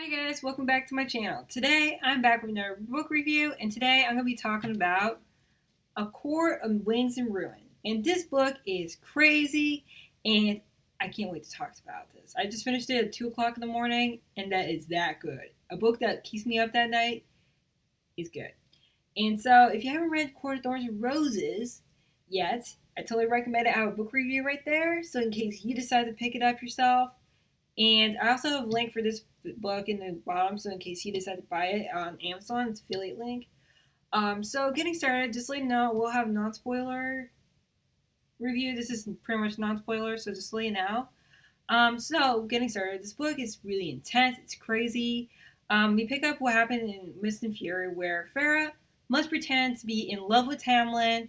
Hi guys, welcome back to my channel. Today I'm back with another book review, and today I'm going to be talking about A Court of Winds and Ruin. And this book is crazy, and I can't wait to talk about this. I just finished it at 2 o'clock in the morning, and that is that good. A book that keeps me up that night is good. And so if you haven't read Court of Thorns and Roses yet, I totally recommend it. I have a book review right there, so in case you decide to pick it up yourself. And I also have a link for this book in the bottom, so in case you decide to buy it on Amazon, it's an affiliate link. So getting started, just let you know, we'll have non-spoiler review. This is pretty much non-spoiler, so just let you know. So getting started, this book is really intense. It's crazy. We pick up what happened in Mist and Fury, where Farrah must pretend to be in love with Tamlin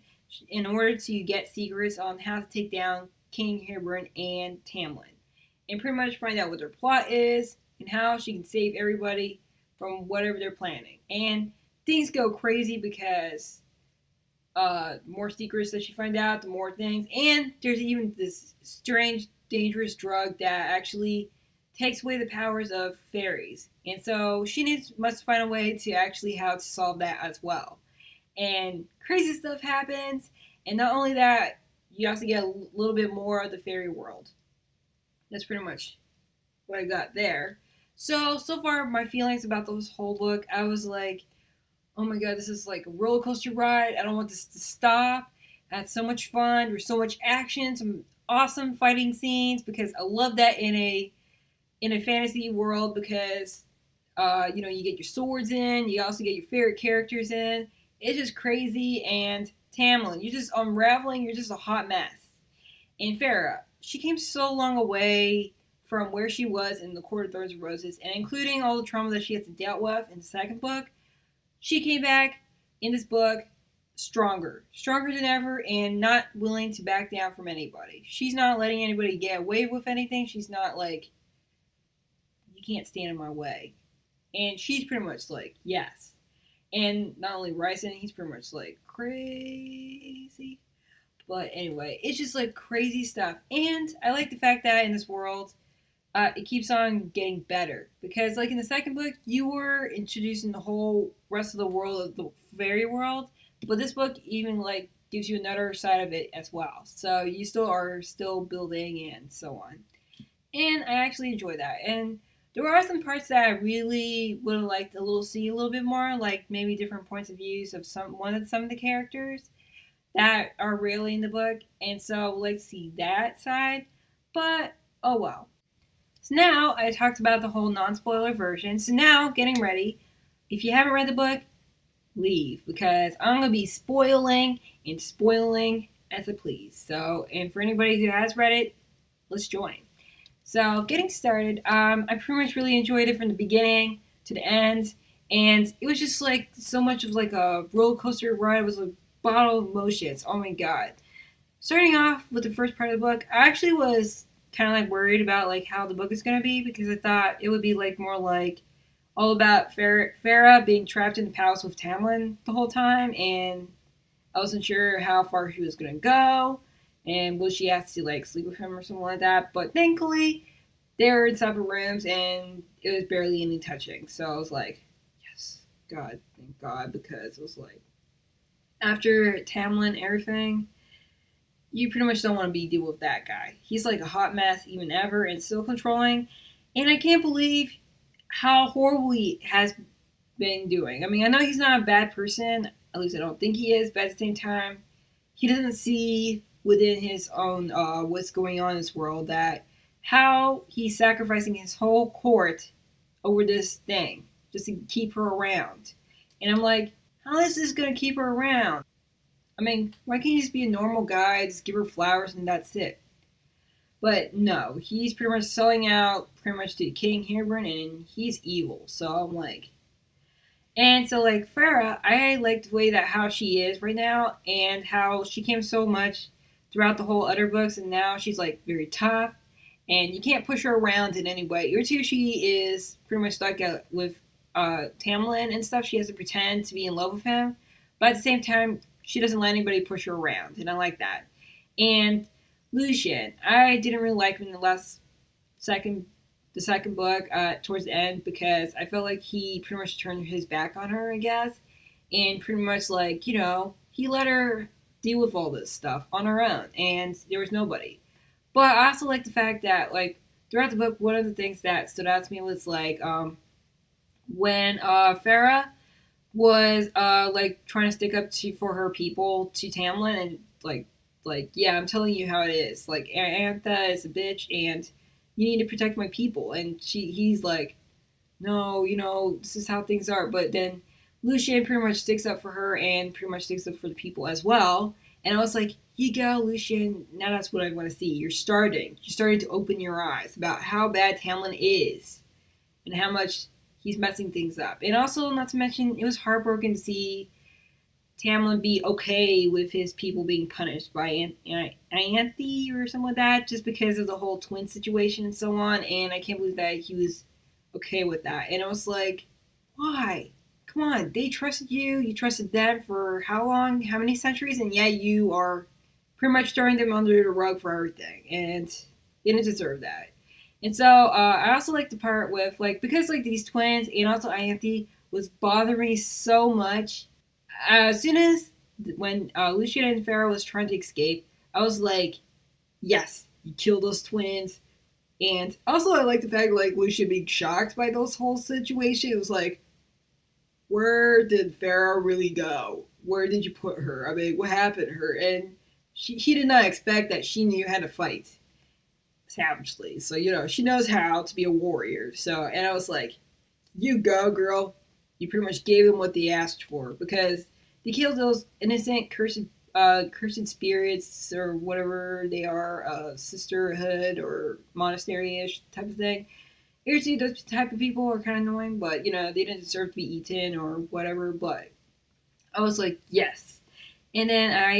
in order to get secrets on how to take down King Hybern and Tamlin, and pretty much find out what their plot is and how she can save everybody from whatever they're planning. And things go crazy because more secrets that she finds out, the more things. And there's even this strange, dangerous drug that actually takes away the powers of fairies. And so she must find a way to actually how to solve that as well. And crazy stuff happens. And not only that, you also get a little bit more of the fairy world. That's pretty much what I got there. So far, my feelings about this whole book, I was like, oh my god, this is like a roller coaster ride. I don't want this to stop. I had so much fun. There's so much action, some awesome fighting scenes, because I love that in a fantasy world, because you get your swords in, you also get your favorite characters in. It's just crazy. And Tamlin, you're just unraveling. You're just a hot mess. And Farrah, she came so long away from where she was in the Court of Thorns and Roses, and including all the trauma that she had to deal with in the second book, she came back in this book stronger than ever, and not willing to back down from anybody. She's not letting anybody get away with anything. She's not like, you can't stand in my way. And she's pretty much like, yes. And not only Grayson, he's pretty much like crazy. But anyway, it's just like crazy stuff. And I like the fact that in this world, it keeps on getting better. Because like in the second book, you were introducing the whole rest of the world of the fairy world. But this book even like gives you another side of it as well. So you still building and so on. And I actually enjoy that. And there are some parts that I really would have liked to see a little bit more, like maybe different points of views of some of the characters that are rarely in the book, and so I would like to see that side, but oh well. So now I talked about the whole non-spoiler version, so now getting ready. If you haven't read the book, leave, because I'm going to be spoiling as I please. So, and for anybody who has read it, let's join. So getting started, I pretty much really enjoyed it from the beginning to the end, and it was just like so much of like a roller coaster ride. It was a bottle of emotions. Oh my god. Starting off with the first part of the book, I actually was kind of like worried about like how the book is going to be, because I thought it would be like more like all about Farrah being trapped in the palace with Tamlin the whole time, and I wasn't sure how far she was going to go, and will she have to like sleep with him or something like that. But thankfully, they were in separate rooms, and it was barely any touching. So I was like, yes, God, thank God, because it was like, after Tamlin and everything, you pretty much don't want to be dealing with that guy. He's like a hot mess even ever, and still controlling. And I can't believe how horrible he has been doing. I mean, I know he's not a bad person. At least I don't think he is. But at the same time, he doesn't see within his own what's going on in this world, that how he's sacrificing his whole court over this thing just to keep her around. And I'm like, how is this going to keep her around? I mean, why can't he just be a normal guy, just give her flowers and that's it? But no, he's pretty much selling out pretty much to King Hybern, and he's evil. So I'm like, and so like Farrah, I like the way that how she is right now, and how she came so much throughout the whole other books, and now she's like very tough, and you can't push her around in any way. Or two, she is pretty much stuck with Tamlin and stuff. She has to pretend to be in love with him, but at the same time, she doesn't let anybody push her around, and I like that. And Lucian, I didn't really like him in the the second book towards the end because I felt like he pretty much turned his back on her, I guess, and pretty much like he let her deal with all this stuff on her own, and there was nobody. But I also like the fact that like throughout the book, one of the things that stood out to me was like when Farrah was like trying to stick up to for her people to Tamlin and like yeah, I'm telling you how it is. Like Antha is a bitch and you need to protect my people, and he's like, no, this is how things are. But then Lucian pretty much sticks up for her and pretty much sticks up for the people as well. And I was like, you go, Lucian. Now that's what I want to see. You're starting to open your eyes about how bad Tamlin is and how much he's messing things up. And also, not to mention, it was heartbroken to see Tamlin be okay with his people being punished by Anthe or something like that, just because of the whole twin situation and so on. And I can't believe that he was okay with that. And I was like, why? Come on, they trusted you. You trusted them for how long? How many centuries? And yeah, you are pretty much throwing them under the rug for everything. And they didn't deserve that. And so I also like the part with like because like these twins and also Anthe was bothering me so much. As soon as when Lucian and Farrah was trying to escape, I was like, yes, you killed those twins. And also I like the fact like Lucian being shocked by this whole situation. It was like, where did Farrah really go? Where did you put her? I mean, what happened to her? And he did not expect that she knew how to fight savagely. So, she knows how to be a warrior. So, and I was like, you go, girl. You pretty much gave them what they asked for because they killed those innocent, cursed spirits or whatever they are, sisterhood or monastery-ish type of thing. Irritated those type of people are kind of annoying, but, they didn't deserve to be eaten or whatever, but I was like, yes. And then I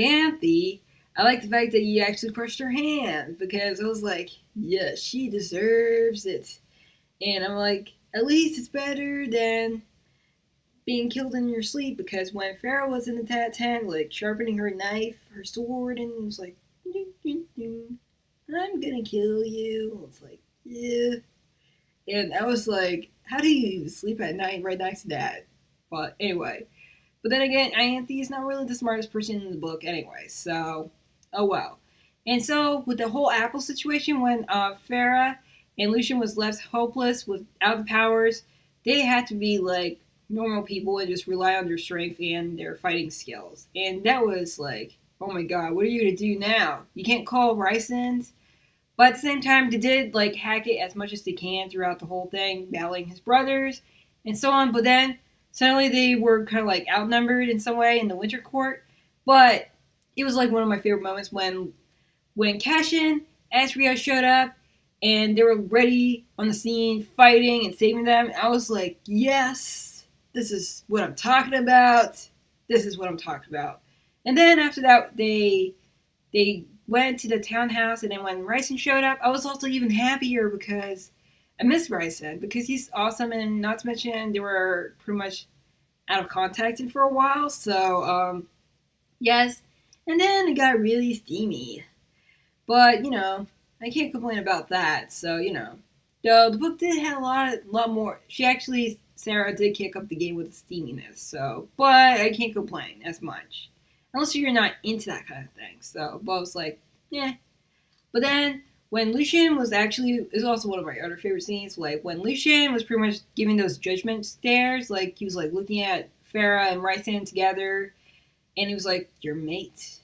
like the fact that he actually crushed her hand because I was like, yes, she deserves it. And I'm like, at least it's better than being killed in your sleep because when Farrah was in the tent, like sharpening her knife, her sword, and it was like, ding, ding, ding, I'm gonna kill you. I was like, yeah. And I was like, how do you sleep at night right next to that? But anyway. But then again, Anthe is not really the smartest person in the book anyway, so oh well. And so with the whole Apple situation, when Farrah and Lucian was left hopeless without the powers, they had to be like normal people and just rely on their strength and their fighting skills. And that was like, oh my god, what are you gonna do now? You can't call Rysons. But at the same time, they did like hack it as much as they can throughout the whole thing, battling his brothers and so on. But then suddenly they were kind of like outnumbered in some way in the Winter Court. But it was like one of my favorite moments when Cashin, Asriel showed up and they were ready on the scene, fighting and saving them. I was like, yes, this is what I'm talking about. This is what I'm talking about. And then after that, they went to the townhouse, and then when Grayson showed up, I was also even happier because I miss Grayson because he's awesome, and not to mention they were pretty much out of contact for a while. So yes, and then it got really steamy, but I can't complain about that. So though the book did have a lot more. Sarah did kick up the game with the steaminess. So, but I can't complain as much. Unless you're not into that kind of thing. So, but I was like, yeah. But then, when Lucian was actually, is also one of my other favorite scenes, like, when Lucian was pretty much giving those judgment stares, like, he was, like, looking at Farrah and Grayson together, and he was like, your mate,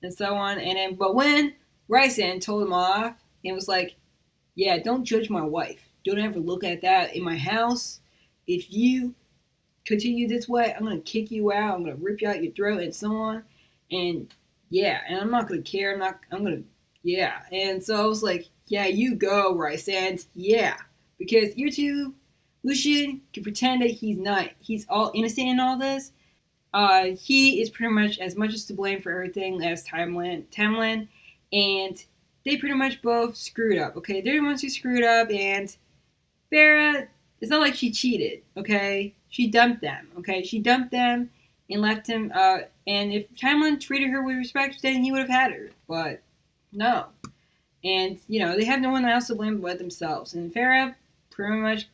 and so on, and then, but when Grayson told him off, and was like, yeah, don't judge my wife. Don't ever look at that in my house. If you continue this way, I'm going to kick you out, I'm going to rip you out your throat, and so on. And yeah, and I'm not going to care, yeah. And so I was like, yeah, you go, Rysand, yeah. Because you two, Lucian can pretend that he's all innocent in all this. He is pretty much as much as to blame for everything as Tamlin, and they pretty much both screwed up, okay? They're the ones who screwed up, and Farrah, it's not like she cheated, okay? She dumped them, okay? She dumped them and left him, and if Tamlin treated her with respect, then he would have had her. But, no. And, they have no one else to blame but themselves. And Farrah pretty much,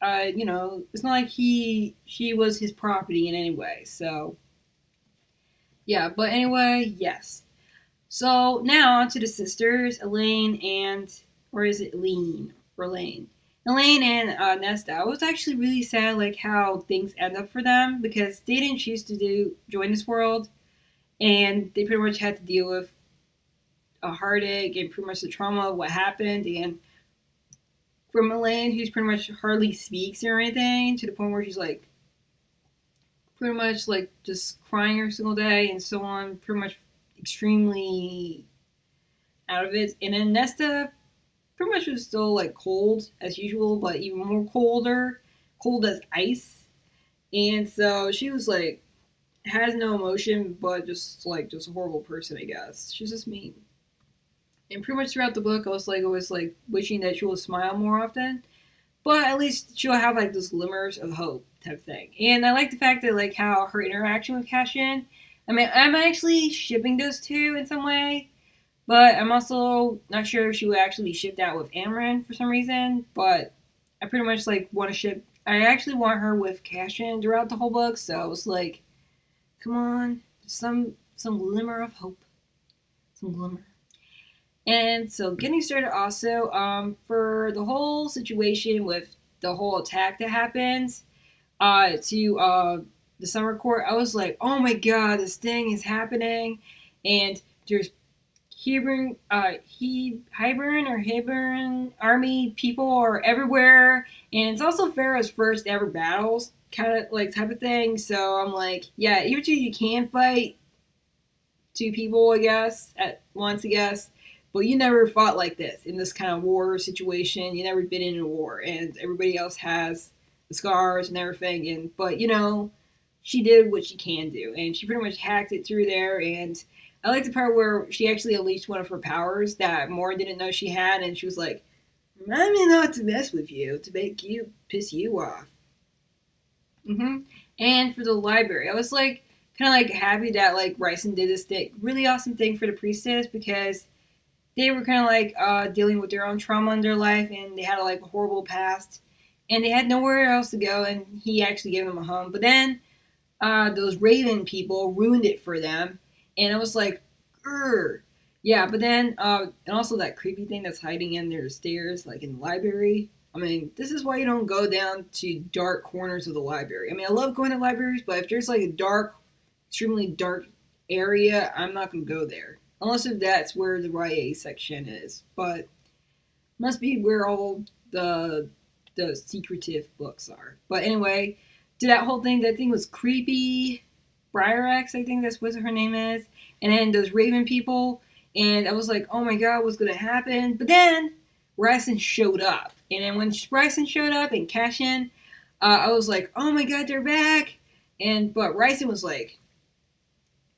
it's not like she was his property in any way. So, yeah, but anyway, yes. So now on to the sisters, Elaine and, or is it Elaine? Or Elaine? Elaine and Nesta. I was actually really sad, like, how things end up for them because they didn't choose to join this world, and they pretty much had to deal with a heartache and pretty much the trauma of what happened. And from Elaine, who's pretty much hardly speaks or anything, to the point where she's like pretty much like just crying every single day and so on, pretty much extremely out of it. And then Nesta pretty much was still like cold as usual, but even more cold as ice. And so she was like has no emotion, but just a horrible person, I guess. She's just mean. And pretty much throughout the book, I was like wishing that she would smile more often, but at least she'll have like those glimmers of hope type thing. And I like the fact that like how her interaction with Cassian. I mean, I'm actually shipping those two in some way, but I'm also not sure if she would actually be shipped out with Amryn for some reason. But I pretty much like want to ship. I actually want her with Cassian throughout the whole book. So I was like, come on, some glimmer of hope, some glimmer. And so getting started also, for the whole situation with the whole attack that happens, to the summer court, I was like, oh my god, this thing is happening, and there's Hebron army people are everywhere, and it's also Farrah's first ever battles, kind of like type of thing. So I'm like, yeah, even though you can fight two people, I guess, at once, I guess. But you never fought like this in this kind of war situation. You never been in a war, and everybody else has the scars and everything. And but she did what she can do, and she pretty much hacked it through there. And I like the part where she actually unleashed one of her powers that Moore didn't know she had, and she was like, "Remind me not to mess with you, to make you piss you off." And for the library, I was like kind of like happy that like Grayson did this really awesome thing for the priestess, because they were kind of like dealing with their own trauma in their life, and they had like a horrible past, and they had nowhere else to go, and he actually gave them a home. But then those Raven people ruined it for them, and I was like, Urgh. Yeah. But then and also that creepy thing that's hiding in their stairs, like in the library. I mean, this is why you don't go down to dark corners of the library. I mean, I love going to libraries, but if there's like a dark, extremely dark area, I'm not gonna go there. Unless if that's where the YA section is. But must be where all the secretive books are. But anyway, did that whole thing, that thing was creepy. Briarex, I think that's what her name is. And then those Raven people. And I was like, oh my god, what's going to happen? But then Ryson showed up. And then when Ryson showed up and Cassian, I was like, oh my god, they're back. But Ryson was like,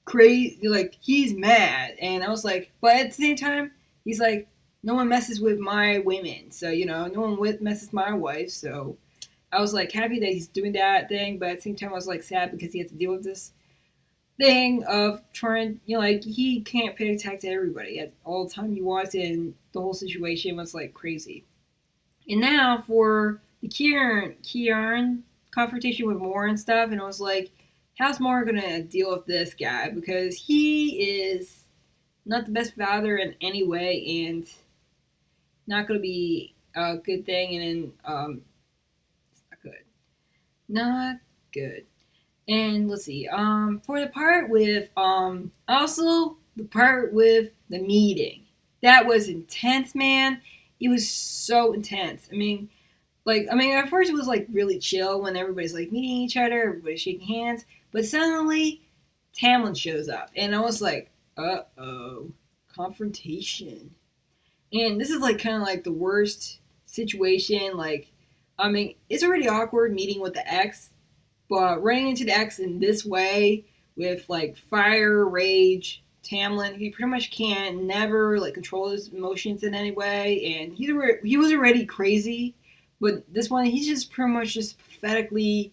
crazy, like he's mad. And I was like, but at the same time, he's like, no one messes with my women, so no one messes with my wife. So I was like happy that he's doing that thing, but at the same time I was like sad because he had to deal with this thing of trying, like he can't pay attention to everybody at all the time he wants, and the whole situation was like crazy. And now for the Kieran confrontation with Moore and stuff, and I was like, how's Moore gonna deal with this guy? Because he is not the best father in any way, and not gonna be a good thing. And then it's not good. And let's see. For the part with also the part with the meeting, that was intense, man. It was so intense. I mean, at first it was like really chill when everybody's like meeting each other, everybody's shaking hands, but suddenly Tamlin shows up, and I was like, confrontation. And this is like kind of like the worst situation. Like, I mean, it's already awkward meeting with the ex, but running into the ex in this way with like fire, rage, Tamlin, he pretty much can never like control his emotions in any way, and he was already crazy, but this one he's just pretty much just pathetically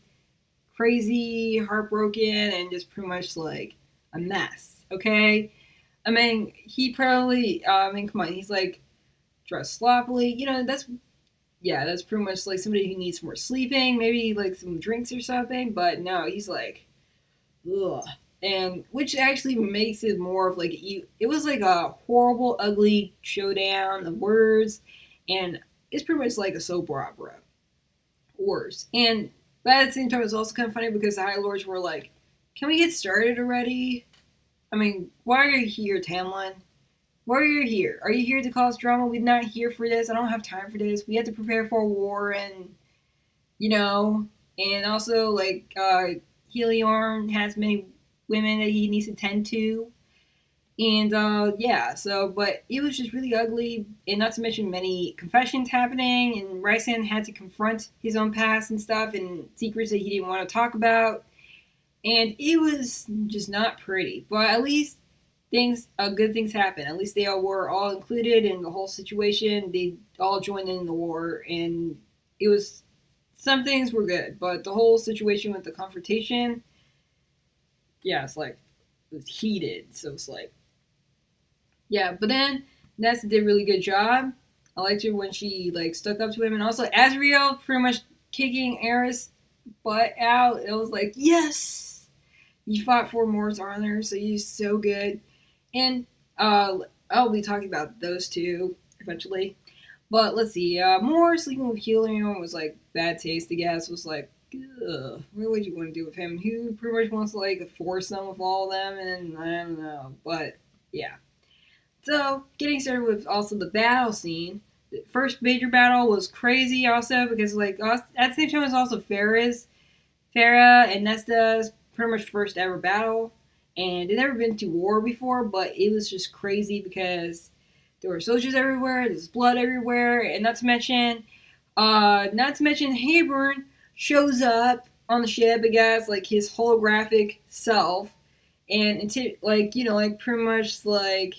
crazy, heartbroken, and just pretty much like a mess. Okay, I mean, he probably, come on, he's like dressed sloppily. That's pretty much like somebody who needs more sleeping, maybe like some drinks or something. But no, he's like, ugh. And which actually makes it more of like it was like a horrible, ugly showdown of words, and it's pretty much like a soap opera, worse. And but at the same time, it's also kind of funny because the High Lords were like, "Can we get started already? I mean, why are you here, Tamlin? Why are you here? Are you here to cause drama? We're not here for this. I don't have time for this. We have to prepare for a war, and you know, and also like Heliorn has many women that he needs to tend to, and yeah. So, but it was just really ugly, and not to mention many confessions happening, and Grayson had to confront his own past and stuff, and secrets that he didn't want to talk about, and it was just not pretty. But at least good things happened. At least they all were all included in the whole situation. They all joined in the war, and it was some things were good, but the whole situation with the confrontation, yeah, it's like it was heated. So it's like, yeah. But then Nesta did a really good job. I liked her when she like stuck up to him, and also Azriel pretty much kicking Eris butt out. It was like, yes, you fought for Moore's honor, so you're so good. And I'll be talking about those two eventually. But let's see. Moore sleeping with Helium was like bad taste, I guess. Was like, ugh, what would you want to do with him? He pretty much wants to like force them with all of them, and I don't know. But yeah. So getting started with also the battle scene. The first major battle was crazy, also because like at the same time it was also Farrah and Nesta's pretty much first ever battle, and they'd never been to war before, but it was just crazy because there were soldiers everywhere, there's blood everywhere, and not to mention Hayburn shows up on the ship, I guess, like his holographic self, and into like like pretty much like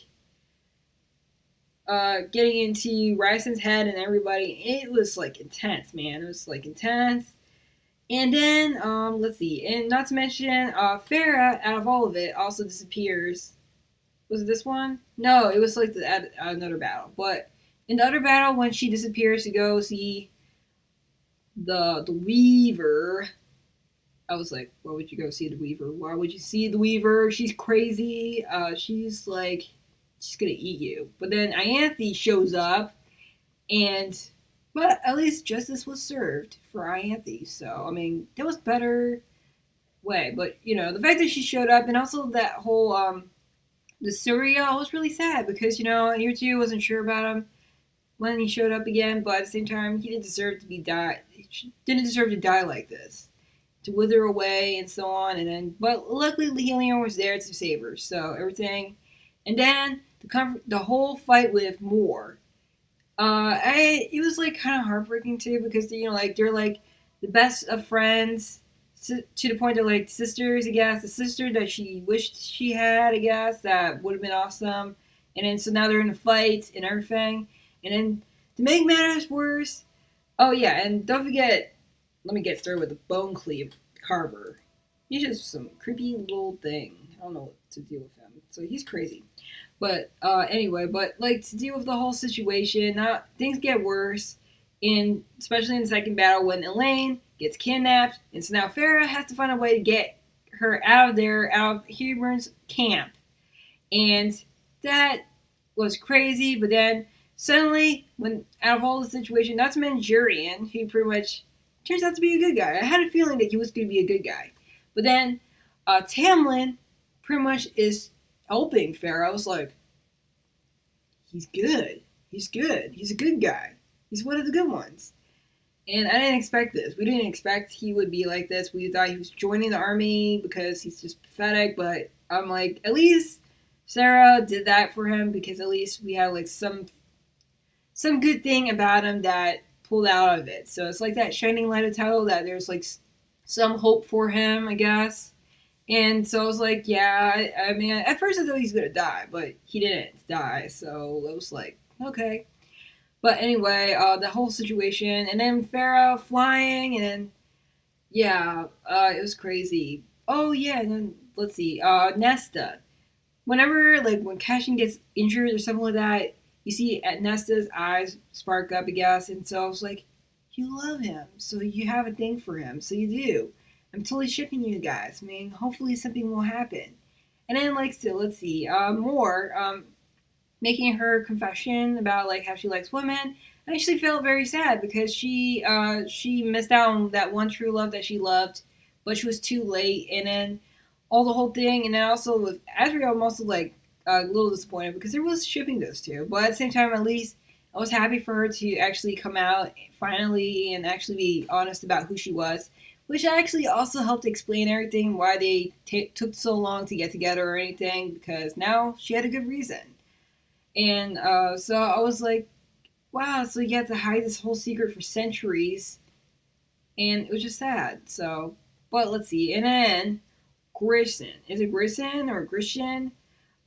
getting into Ryson's head and everybody. It was like intense, man. It was like intense. And then, let's see, and not to mention, Farrah, out of all of it, also disappears. Was it this one? No, it was like another battle. But in the other battle, when she disappears to go see the Weaver, I was like, why would you go see the Weaver? Why would you see the Weaver? She's crazy. She's like, she's gonna eat you. But then Ianthe shows up, but at least justice was served for Ianthe. So, I mean, there was better way. But, the fact that she showed up and also that whole, the Suriel was really sad because, year two wasn't sure about him when he showed up again. But at the same time, he didn't deserve to didn't deserve to die like this. To wither away and so on. But luckily, Helion was there to save her. So, everything. And then, the whole fight with Moore. It was like kind of heartbreaking too because they're like the best of friends to the point they're like sisters. I guess the sister that she wished she had. I guess that would have been awesome. And then so now they're in a fight and everything. And then to make matters worse, oh yeah, and don't forget. Let me get started with the Bone Carver. He's just some creepy little thing. I don't know what to deal with him. So he's crazy. But anyway, like to deal with the whole situation, now things get worse, especially in the second battle when Elaine gets kidnapped, and so now Farrah has to find a way to get her out of there, out of Hebron's camp, and that was crazy. But then suddenly, when out of all the situation, not to mention Jurian, who pretty much turns out to be a good guy. I had a feeling that he was going to be a good guy, but then Tamlin pretty much is helping Farrah. I was like, he's good. He's good. He's a good guy. He's one of the good ones. And I didn't expect this. We didn't expect he would be like this. We thought he was joining the army because he's just pathetic. But I'm like, at least Sarah did that for him because at least we had like some good thing about him that pulled out of it. So it's like that shining light of title that there's like some hope for him, I guess. And so I was like, yeah, I mean, at first I thought he was going to die, but he didn't die. So it was like, okay. But anyway, the whole situation. And then Farrah flying. And then, yeah, it was crazy. Oh, yeah. And then, let's see. Nesta. Whenever, like, when Cashin gets injured or something like that, you see at Nesta's eyes spark up, I guess, and so I was like, you love him, so you have a thing for him, so you do. I'm totally shipping you guys. I mean, hopefully something will happen. And then like, so let's see, more making her confession about like how she likes women. I actually felt very sad because she missed out on that one true love that she loved, but she was too late. And then all the whole thing, and then also with Azriel, I'm also like a little disappointed because there was shipping those two, but at the same time, at least I was happy for her to actually come out finally and actually be honest about who she was, which actually also helped explain everything why they took so long to get together or anything, because now she had a good reason. And so I was like, wow, so you had to hide this whole secret for centuries, and it was just sad. So, but let's see. And then Grayson, is it Grayson or Grisham?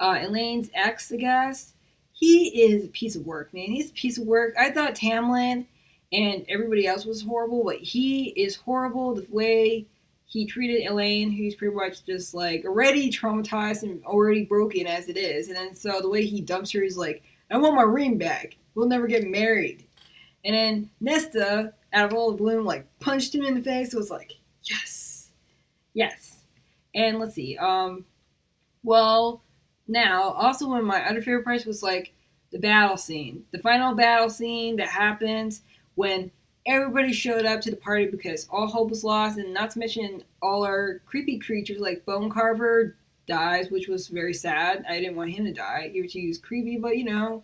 Elaine's ex, I guess. He is a piece of work, man. He's a piece of work. I thought Tamlin and everybody else was horrible, but he is horrible. The way he treated Elaine, who's pretty much just like already traumatized and already broken as it is. And then so the way he dumps her, he's like, I want my ring back. We'll never get married. And then Nesta, out of all the bloom, like punched him in the face. It was like, yes, yes. And let's see. Well, now also one of my other favorite parts was like the battle scene, the final battle scene that happens when everybody showed up to the party because all hope was lost, and not to mention all our creepy creatures like Bone Carver dies, which was very sad. I didn't want him to die. He was creepy, but you know,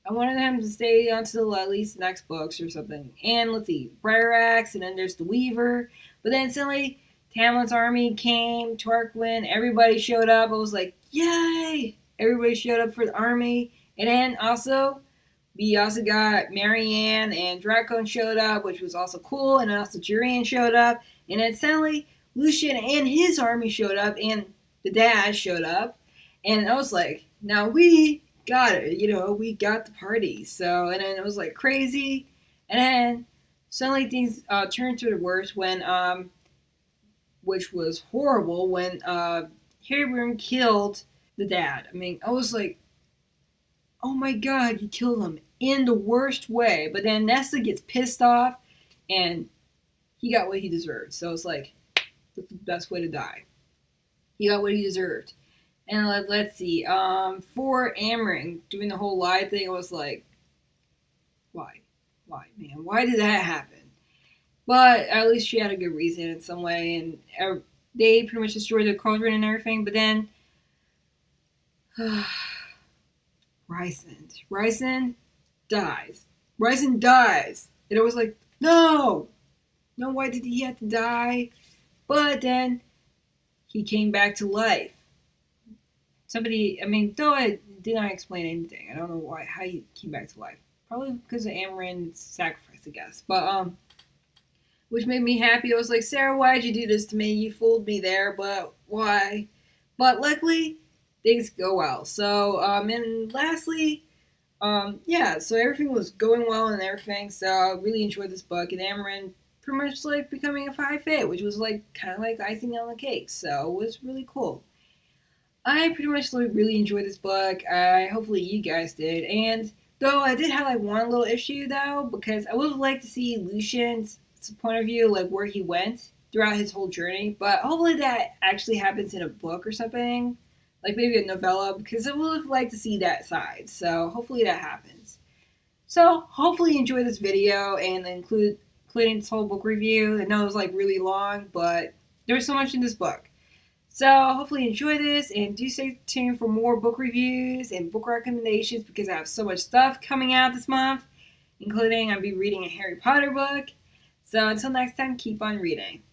I wanted him to stay until at least the next books or something. And let's see, Briarax, and then there's the Weaver. But then suddenly, Tamlin's army came, Tarquin, everybody showed up. I was like, yay! Everybody showed up for the army. And then also, we also got Marianne and Dracon showed up, which was also cool. And then also Jurian showed up. And then suddenly, Lucian and his army showed up, and the dad showed up. And I was like, now we got it, you know, we got the party. So, and then it was like crazy. And then suddenly things turned to the worst when, which was horrible, when Harry killed the dad. I mean, I was like, oh my god, you killed him in the worst way. But then Nesta gets pissed off, and he got what he deserved. So it's like, that's the best way to die. He got what he deserved. And let's see, for Amryn doing the whole lie thing, I was like, why, man, why did that happen? But at least she had a good reason in some way, and they pretty much destroyed the cauldron and everything. But then, Grayson dies. Grayson dies, and it was like, no, why did he have to die? But then he came back to life. Somebody, I mean, though I did not explain anything, I don't know how he came back to life. Probably because of Amryn's sacrifice, I guess. But which made me happy. I was like, Sarah, why'd you do this to me? You fooled me there, but why? But luckily, things go well. So, and lastly, yeah, so everything was going well and everything. So I really enjoyed this book, and Amryn pretty much like becoming a 5-fit, which was like kind of like icing on the cake. So it was really cool. I pretty much really enjoyed this book. Hopefully you guys did. And though I did have like one little issue though, because I would have liked to see Lucian's point of view, like where he went throughout his whole journey. But hopefully that actually happens in a book or something, like maybe a novella, because I would have liked to see that side. So hopefully that happens. So hopefully you enjoy this video and including this whole book review. I know it was like really long, but there's so much in this book. So hopefully you enjoy this, and do stay tuned for more book reviews and book recommendations, because I have so much stuff coming out this month, including I'll be reading a Harry Potter book. So until next time, keep on reading.